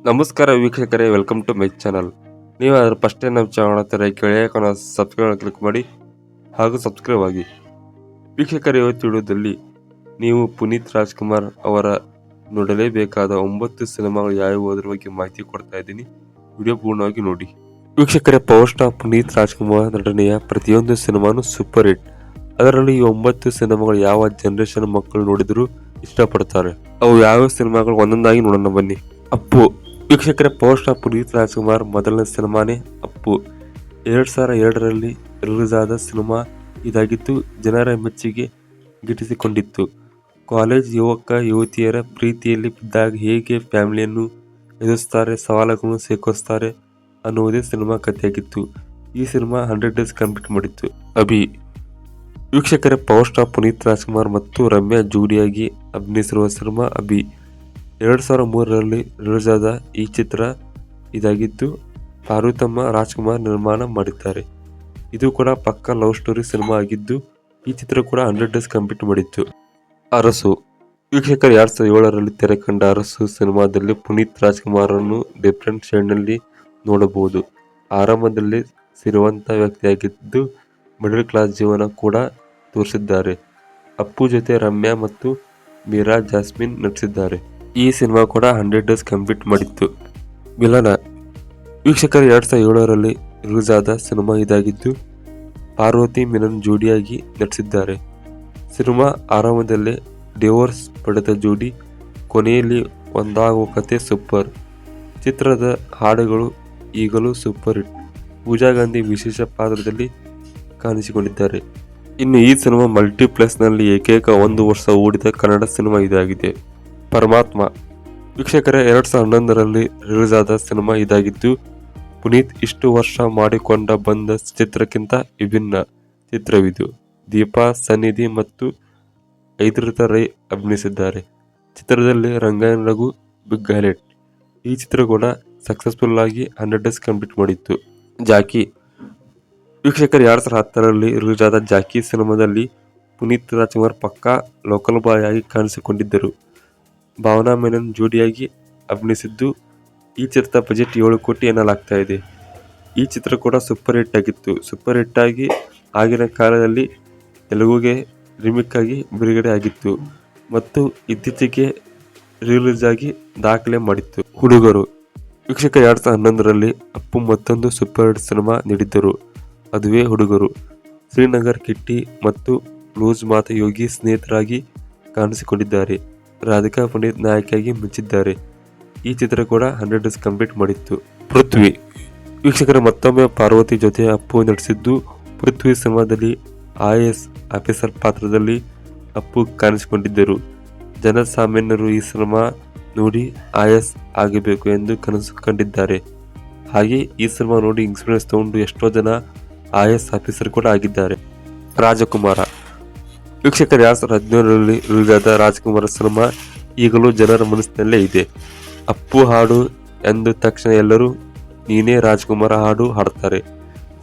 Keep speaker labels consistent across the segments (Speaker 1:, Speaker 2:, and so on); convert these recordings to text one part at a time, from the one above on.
Speaker 1: ನಮಸ್ಕಾರ ವೀಕ್ಷಕರೇ, welcome to my channel. ನೀವು ಅದರ ಫಸ್ಟ್ ಟೈಮ್ ನಮ್ಮ ಚಾನಲ್ ಕೆಳಗೆ ಸಬ್ಸ್ಕ್ರೈಬ್ ಕ್ಲಿಕ್ ಮಾಡಿ ಹಾಗೂ ಸಬ್ಸ್ಕ್ರೈಬ್ ಆಗಿ. ವೀಕ್ಷಕರೇ, ಇವತ್ತು ವಿಡಿಯೋದಲ್ಲಿ ನೀವು ಪುನೀತ್ ರಾಜ್ಕುಮಾರ್ ಅವರ ನೋಡಲೇಬೇಕಾದ 9 ಸಿನಿಮಾಗಳು ಯಾವುವು ಅದರ ಬಗ್ಗೆ ಮಾಹಿತಿ ಕೊಡ್ತಾ ಇದ್ದೀನಿ. ವಿಡಿಯೋ ಪೂರ್ಣವಾಗಿ ನೋಡಿ. ವೀಕ್ಷಕರೇ, ಪವರ್ ಸ್ಟಾರ್ ಪುನೀತ್ ರಾಜ್ಕುಮಾರ್ ನಟನೆಯ ಪ್ರತಿಯೊಂದು ಸಿನಿಮಾನು ಸೂಪರ್ ಹಿಟ್. ಅದರಲ್ಲಿ ಈ 9 ಸಿನಿಮಾಗಳು ಯಾವ ಜನರೇಷನ್ ಮಕ್ಕಳು ನೋಡಿದ್ರು ಇಷ್ಟಪಡ್ತಾರೆ. ಅವು ಯಾವ ಸಿನಿಮಾಗಳು ಒಂದೊಂದಾಗಿ ನೋಡೋಣ ಬನ್ನಿ. ಅಪ್ಪು. ವೀಕ್ಷಕರೇ, ಪವರ್ ಸ್ಟಾರ್ ಪುನೀತ್ ರಾಜ್ಕುಮಾರ್ ಮೊದಲನೇ ಸಿನಿಮಾನೇ ಅಪ್ಪು. 2002ರಲ್ಲಿ ರಿಲೀಸ್ ಆದ ಸಿನಿಮಾ ಇದಾಗಿದ್ದು ಜನರ ಮೆಚ್ಚುಗೆ ಗಿಟ್ಟಿಸಿಕೊಂಡಿತ್ತು. ಕಾಲೇಜ್ ಯುವಕ ಯುವತಿಯರ ಪ್ರೀತಿಯಲ್ಲಿ ಬಿದ್ದಾಗ ಹೇಗೆ ಫ್ಯಾಮಿಲಿಯನ್ನು ಎದುರಿಸ್ತಾರೆ, ಸವಾಲುಗಳನ್ನು ಸ್ವೀಕರಿಸ್ತಾರೆ ಅನ್ನುವುದೇ ಸಿನಿಮಾ ಕಥೆಯಾಗಿತ್ತು. ಈ ಸಿನಿಮಾ 100 ಡೇಸ್ ಕಂಪ್ಲೀಟ್ ಮಾಡಿತ್ತು. ಅಭಿ. ವೀಕ್ಷಕರೇ, ಪವರ್ ಸ್ಟಾರ್ ಪುನೀತ್ ರಾಜ್ಕುಮಾರ್ ಮತ್ತು ರಮ್ಯಾ ಜೋಡಿಯಾಗಿ ಅಭಿನಯಿಸಿರುವ ಸಿನಿಮಾ ಅಭಿ. 2003ರಲ್ಲಿ ರಿಲೀಸ್ ಆದ ಈ ಚಿತ್ರ ಇದಾಗಿದ್ದು ಪಾರ್ವತಮ್ಮ ರಾಜ್ಕುಮಾರ್ ನಿರ್ಮಾಣ ಮಾಡಿದ್ದಾರೆ. ಇದು ಕೂಡ ಪಕ್ಕಾ ಲವ್ ಸ್ಟೋರಿ ಸಿನಿಮಾ ಆಗಿದ್ದು ಈ ಚಿತ್ರ ಕೂಡ 100 ಡೇಸ್ ಕಂಪ್ಲೀಟ್ ಮಾಡಿತ್ತು. ಅರಸು. ವೀಕ್ಷಕರು, 2007ರಲ್ಲಿ ತೆರೆ ಕಂಡ ಅರಸು ಸಿನಿಮಾದಲ್ಲಿ ಪುನೀತ್ ರಾಜ್ಕುಮಾರನ್ನು ಡಿಫರೆಂಟ್ ಶೇಡ್ನಲ್ಲಿ ನೋಡಬಹುದು. ಆರಂಭದಲ್ಲಿ ಸಿರಿವಂತ ವ್ಯಕ್ತಿಯಾಗಿದ್ದು ಮಿಡಲ್ ಕ್ಲಾಸ್ ಜೀವನ ಕೂಡ ತೋರಿಸಿದ್ದಾರೆ. ಅಪ್ಪು ಜೊತೆ ರಮ್ಯಾ ಮತ್ತು ಮೀರಾ ಜಾಸ್ಮಿನ್ ನಟಿಸಿದ್ದಾರೆ. ಈ ಸಿನಿಮಾ ಕೂಡ 100 ಡೇಸ್ ಕಂಪ್ಲೀಟ್ ಮಾಡಿತ್ತು. ಮಿಲನ. ವೀಕ್ಷಕರು, 2007ರಲ್ಲಿ ರಿಲೀಸ್ ಆದ ಸಿನಿಮಾ ಇದಾಗಿದ್ದು ಪಾರ್ವತಿ ಮಿಲನ್ ಜೋಡಿಯಾಗಿ ನಟಿಸಿದ್ದಾರೆ. ಸಿನಿಮಾ ಆರಂಭದಲ್ಲೇ ಡಿವೋರ್ಸ್ ಪಡೆದ ಜೋಡಿ, ಕೊನೆಯಲ್ಲಿ ಒಂದಾಗುವ ಕತೆ ಸೂಪರ್. ಚಿತ್ರದ ಹಾಡುಗಳು ಈಗಲೂ ಸೂಪರ್ ಹಿಟ್. ಪೂಜಾ ಗಾಂಧಿ ವಿಶೇಷ ಪಾತ್ರದಲ್ಲಿ ಕಾಣಿಸಿಕೊಂಡಿದ್ದಾರೆ. ಇನ್ನು ಈ ಸಿನಿಮಾ ಮಲ್ಟಿಪ್ಲೆಕ್ಸ್ನಲ್ಲಿ ಏಕೈಕ 1 ವರ್ಷ ಓಡಿದ ಕನ್ನಡ ಸಿನಿಮಾ ಇದಾಗಿದೆ. ಪರಮಾತ್ಮ. ವೀಕ್ಷಕರೇ, 2011ರಲ್ಲಿ ರಿಲೀಸ್ ಆದ ಸಿನಿಮಾ ಇದಾಗಿದ್ದು ಪುನೀತ್ ಇಷ್ಟು ವರ್ಷ ಮಾಡಿಕೊಂಡ ಬಂದ ಚಿತ್ರಕ್ಕಿಂತ ವಿಭಿನ್ನ ಚಿತ್ರವಿದು. ದೀಪಾ ಸನ್ನಿಧಿ ಮತ್ತು ಐದ್ರಿತಾ ರೈ ಅಭಿನಯಿಸಿದ್ದಾರೆ. ಚಿತ್ರದಲ್ಲಿ ರಂಗಾಯಣ ರಘು ಬಿಗ್ ಹೈಲೈಟ್. ಈ ಚಿತ್ರ ಕೂಡ ಸಕ್ಸಸ್ಫುಲ್ ಆಗಿ 100 ಡೇಸ್ ಕಂಪ್ಲೀಟ್ ಮಾಡಿತ್ತು. ಜಾಕಿ. ವೀಕ್ಷಕರು, 2010ರಲ್ಲಿ ರಿಲೀಸ್ ಆದ ಜಾಕಿ ಸಿನಿಮಾದಲ್ಲಿ ಪುನೀತ್ ರಾಜ್ಕುಮಾರ್ ಪಕ್ಕಾ ಲೋಕಲ್ ಬಾಯ್ ಆಗಿ ಕಾಣಿಸಿಕೊಂಡಿದ್ದರು. ಭಾವನಾ ಮೆನನ್ ಜೋಡಿಯಾಗಿ ಅಭಿನಯಿಸಿದ್ದು ಈ ಚಿತ್ರದ ಬಜೆಟ್ 7 ಕೋಟಿ ಎನ್ನಲಾಗ್ತಾ ಇದೆ. ಈ ಚಿತ್ರ ಕೂಡ ಸೂಪರ್ ಹಿಟ್ ಆಗಿತ್ತು. ಸೂಪರ್ ಹಿಟ್ ಆಗಿ ಆಗಿನ ಕಾಲದಲ್ಲಿ ತೆಲುಗುಗೆ ರಿಮೇಕ್ ಆಗಿ ಬಿಡುಗಡೆ ಆಗಿತ್ತು ಮತ್ತು ಇತ್ತೀಚೆಗೆ ರಿಲೀಸ್ ಆಗಿ ದಾಖಲೆ ಮಾಡಿತ್ತು. ಹುಡುಗರು. ವೀಕ್ಷಕ, 2011ರಲ್ಲಿ ಅಪ್ಪು ಮತ್ತೊಂದು ಸೂಪರ್ ಹಿಟ್ ಸಿನಿಮಾ ನೀಡಿದ್ದರು. ಅದುವೇ ಹುಡುಗರು. ಶ್ರೀನಗರ್ ಕಿಟ್ಟಿ ಮತ್ತು ಲೂಸ್ ಮಾತ ಯೋಗಿ ಸ್ನೇಹಿತರಾಗಿ ಕಾಣಿಸಿಕೊಂಡಿದ್ದಾರೆ. ರಾಧಿಕಾ ಪಂಡಿತ್ ನಾಯಕಿಯಾಗಿ ಮಿಂಚಿದ್ದಾರೆ. ಈ ಚಿತ್ರ ಕೂಡ 100 ಡೇಸ್ ಕಂಪ್ಲೀಟ್ ಮಾಡಿತ್ತು. ಪೃಥ್ವಿ. ವೀಕ್ಷಕರು, ಮತ್ತೊಮ್ಮೆ ಪಾರ್ವತಿ ಜೊತೆ ಅಪ್ಪು ನಟಿಸಿದ್ದು ಪೃಥ್ವಿ ಸಿನಿಮಾದಲ್ಲಿ IAS ಆಫೀಸರ್ ಪಾತ್ರದಲ್ಲಿ ಅಪ್ಪು ಕಾಣಿಸಿಕೊಂಡಿದ್ದರು. ಜನಸಾಮಾನ್ಯರು ಈ ಸಿನಿಮಾ ನೋಡಿ IAS ಆಗಬೇಕು ಎಂದು ಕನಸು ಕಂಡಿದ್ದಾರೆ. ಹಾಗೆ ಈ ಸಿನಿಮಾ ನೋಡಿ ಇನ್ಸ್ಪಿರೆನ್ಸ್ ತಗೊಂಡು ಎಷ್ಟೋ ಜನ IAS ಆಫೀಸರ್ ಕೂಡ ಆಗಿದ್ದಾರೆ. ರಾಜಕುಮಾರ. ವೀಕ್ಷಕರು, 2017ರಲ್ಲಿ ರಿಲೀಸ್ ಆದ ರಾಜಕುಮಾರ ಸಿನಿಮಾ ಈಗಲೂ ಜನರ ಮನಸ್ಸಿನಲ್ಲೇ ಇದೆ. ಅಪ್ಪು ಹಾಡು ಎಂದ ತಕ್ಷಣ ಎಲ್ಲರೂ ನೀನೇ ರಾಜಕುಮಾರ ಹಾಡು ಹಾಡ್ತಾರೆ.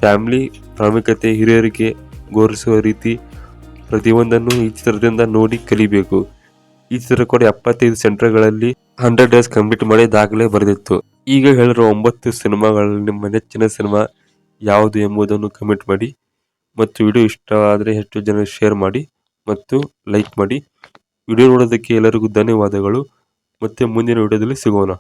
Speaker 1: ಫ್ಯಾಮಿಲಿ ಪ್ರಾಮುಖ್ಯತೆ, ಹಿರಿಯರಿಗೆ ಗೌರವಿಸುವ ರೀತಿ ಪ್ರತಿಯೊಂದನ್ನು ಈ ಚಿತ್ರದಿಂದ ನೋಡಿ ಕಲಿಬೇಕು. ಈ ಚಿತ್ರ ಕೂಡ 75 ಸೆಂಟರ್ಗಳಲ್ಲಿ 100 ಡೇಸ್ ಕಂಪ್ಲೀಟ್ ಮಾಡಿ ದಾಖಲೆ ಬರೆದಿತ್ತು. ಈಗ ಹೇಳಿರುವ 9 ಸಿನಿಮಾಗಳಲ್ಲಿ ನಿಮ್ಮ ನೆಚ್ಚಿನ ಸಿನಿಮಾ ಯಾವುದು ಎಂಬುದನ್ನು ಕಮೆಂಟ್ ಮಾಡಿ ಮತ್ತು ವಿಡಿಯೋ ಇಷ್ಟವಾದರೆ ಹೆಚ್ಚು ಜನ ಶೇರ್ ಮಾಡಿ ಮತ್ತು ಲೈಕ್ ಮಾಡಿ. ವಿಡಿಯೋ ನೋಡೋದಕ್ಕೆ ಎಲ್ಲರಿಗೂ ಧನ್ಯವಾದಗಳು. ಮತ್ತೆ ಮುಂದಿನ ವಿಡಿಯೋದಲ್ಲಿ ಸಿಗೋಣ.